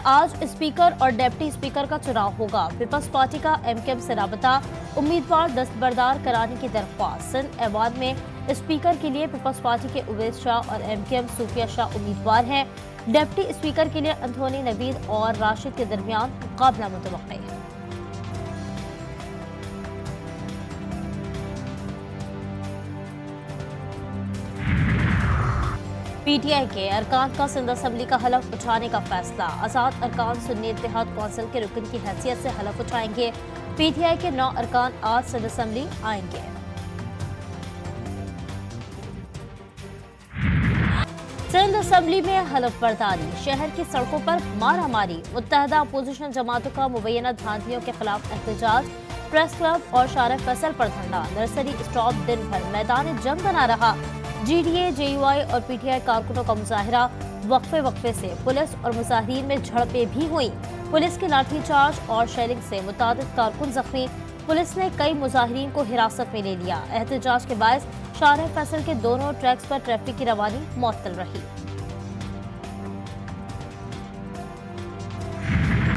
आज स्पीकर और deputy speaker का चुनाव होगा। पीपल्स पार्टी का एमकेएम से राबता उम्मीदवार दस्तबरदार कराने की दरख्वास्त। सिंध ऐवान में स्पीकर के लिए पीपल्स पार्टी के उवैद शाह और एमकेएम सूफिया शाह उम्मीदवार हैं। डिप्टी स्पीकर के लिए अंथोनी नवीद और राशिद के दरमियान मुकाबला मुतवक्किल है। पीटीआई के अरकान का सिंध असम्बली का हलफ उठाने का फैसला। आजाद अरकान सुन्नी इत्तेहाद कौंसिल के रुकन की हैसियत से हलफ उठाएंगे। पीटीआई के 9 अरकान आज सिंध असम्बली आएंगे। सिंध असम्बली में हलफ बर्दारी, शहर की सड़कों पर मारामारी, मुत्तहदा अपोजिशन जमातों का मुबैना धांधलियों के खिलाफ एहतजाज, प्रेस क्लब और शारा फैसल पर धरना, नर्सरी स्टॉप दिन भर मैदान जंग बना रहा। जीडीए, जेयूआई और पीटीआई कारकुनों का मुजाहरा, वक्फे से पुलिस और मुजाहिरीन में झड़पें भी हुई। पुलिस के लाठीचार्ज और शेलिंग से मुतादिद कारकुन जख्मी। पुलिस ने कई मुजाहिरीन को हिरासत में ले लिया। एहतजाज के बायस शारा फैसल के दोनों ट्रैक्स पर ट्रैफिक की रवानी मुअत्तल रही।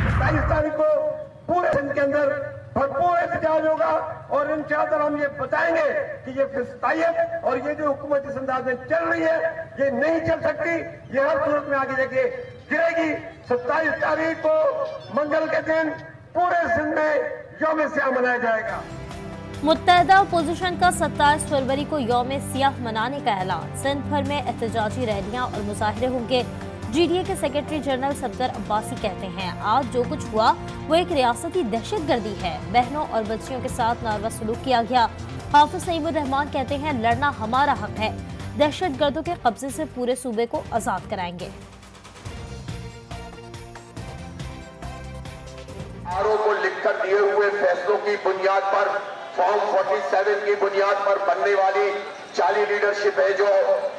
27 तारीख को पूरे सिंध के अंदर भरपूर एहतजाज होगा और इंशाअल्लाह हम ये बताएंगे कि ये फिस्तायत और ये जो हुकूमत इस अंदाज में चल रही है ये नहीं चल सकती। ये हर सूरत में आगे जाके गिरेगी। 27 तारीख को मंगल के दिन पूरे सिंध में यौम सियाह मनाया जाएगा। मुत्तहदा अपोजिशन का 27 फरवरी को यौम सियाह मनाने का ऐलान। सिंध भर में एहतजाजी रैलियां और मुजाहरे होंगे। जीडीए के सेक्रेटरी जनरल सफदर अब्बासी कहते हैं आज जो कुछ हुआ वो एक रियासती दहशतगर्दी है। बहनों और बच्चियों के साथ नारवा सलूक किया गया। हाफिज नईमुर रहमान कहते हैं लड़ना हमारा हक है, दहशतगर्दों के कब्जे से पूरे सूबे को आजाद कराएंगे। आरोप को लिखकर दिए हुए फैसलों की बुनियाद पर फॉर्म 47 की बुनियाद पर बनने वाली जाली लीडरशिप है जो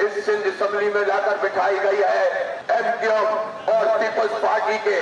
इस सिंध असम्बली में लाकर बिठाई गई है। एमकेएम और पीपल्स पार्टी के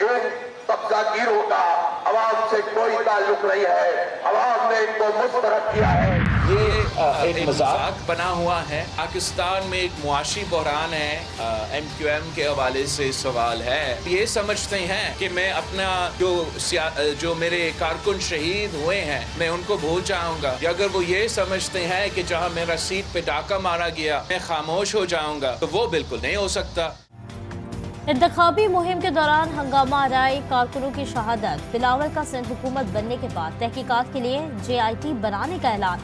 इन कब्जागिरों का अवाम से कोई ताल्लुक नहीं है। अवाम ने इनको मुस्तरद किया है। ये एक मजाक बना हुआ है। पाकिस्तान में एक मुआशी बहरान है। एमक्यूएम के हवाले से सवाल है, ये समझते हैं कि मैं अपना जो मेरे कारकुन शहीद हुए हैं मैं उनको भूल जाऊंगा, या अगर वो ये समझते हैं कि जहां मेरा सीट पे डाका मारा गया मैं खामोश हो जाऊंगा, तो वो बिल्कुल नहीं हो सकता। इंतखाबी मुहिम के दौरान हंगामा आए कारकुनों की शहादत। बिलावल का सिंध हुकूमत बनने के बाद तहकीकात के लिए जेआईटी बनाने का ऐलान।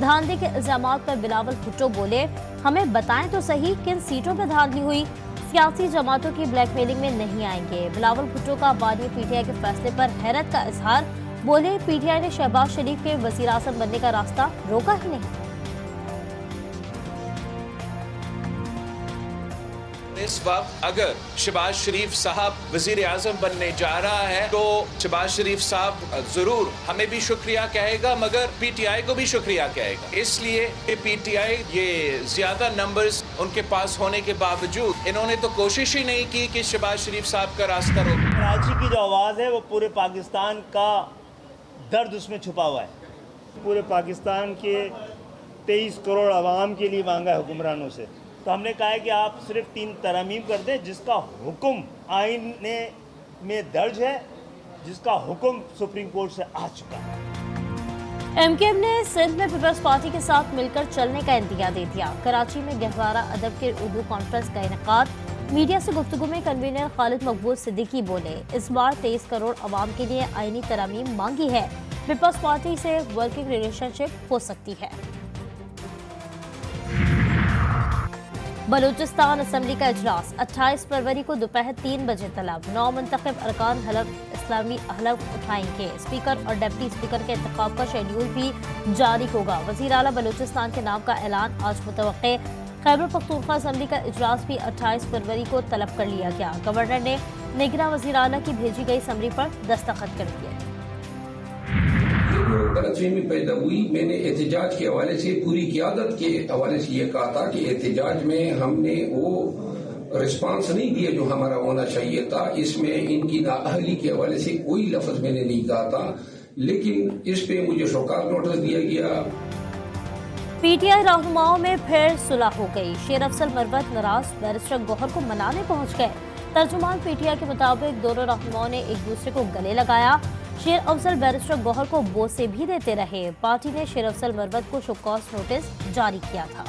धांधली के इल्जामात पर बिलावल भुट्टो बोले हमें बताएं तो सही किन सीटों पर धांधली हुई, सियासी जमातों की ब्लैकमेलिंग में नहीं आएंगे। बिलावल भुट्टो का बानी पीटीआई के फैसले पर हैरत का इजहार। बोले पीटीआई ने शहबाज शरीफ के वजीर आज़म बनने का रास्ता रोका ही नहीं। इस वक्त अगर शहबाज शरीफ साहब वजीर आजम बनने जा रहा है तो शहबाज शरीफ साहब जरूर हमें भी शुक्रिया कहेगा, मगर पीटीआई को भी शुक्रिया कहेगा। इसलिए कि पीटीआई ये ज्यादा नंबर्स उनके पास होने के बावजूद इन्होंने तो कोशिश ही नहीं की कि शहबाज शरीफ साहब का रास्ता रोके। कराची की जो आवाज़ है वो पूरे पाकिस्तान का दर्द उसमें छुपा हुआ है। पूरे पाकिस्तान के 23 करोड़ आवाम के लिए मांगा है हुक्मरानों से, तो हमने कहा है कि आप सिर्फ 3 तरमीम कर दें जिसका हुक्म आईन में दर्ज है, जिसका हुक्म सुप्रीम कोर्ट से आ चुका है। एमकेएम ने सिंध में पीपल्स पार्टी के साथ मिलकर चलने का इंदिया दे दिया। कराची में गहवारा अदब के उर्दू कॉन्फ्रेंस का इनेकाद। मीडिया से गुफ्तगू में कन्वीनर खालिद मकबूल सिद्दीकी बोले इस बार 23 करोड़ अवाम के लिए आईनी तरमीम मांगी है। पीपल्स पार्टी से वर्किंग रिलेशनशिप हो सकती है। बलूचिस्तान असम्बली का इजलास 28 फरवरी को दोपहर 3 बजे तलब। 9 मुंतखब अरकान हलफ इस्लामी हलफ उठाएंगे। स्पीकर और डिप्टी स्पीकर के इंतखाब का शेड्यूल भी जारी होगा। वजीर आला बलूचिस्तान के नाम का ऐलान आज मुतवक्के। खैबर पख्तूनख्वा असम्बली का इजलास भी 28 फरवरी को तलब कर लिया गया। गवर्नर ने निगरां वजीर आला की भेजी गई समरी पर दस्तखत कर दिए। गलतफहमी पैदा हुई। मैंने एहतजाज के हवाले से पूरी क़यादत के हवाले से ये कहा था कि एहतजाज में हमने वो रिस्पांस नहीं दिया जो हमारा होना चाहिए था। इसमें इनकी नाअहली के हवाले से कोई लफ्ज मैंने नहीं कहा था, लेकिन इस पे मुझे शौकात नोटिस दिया गया। पीटीआई रहनुमाओं में फिर सुलह हो गई। शेर अफजल मरवत नाराज बैरिस्टर गौहर को मनाने पहुंच गए। तर्जुमान पीटीआई के मुताबिक दोनों रहनुमाओं ने एक दूसरे को गले लगाया। शेर अफजल बैरिस्टर गौहर को बोसे भी देते रहे। पार्टी ने शेर अफजल मरवत को शो कॉज नोटिस जारी किया था।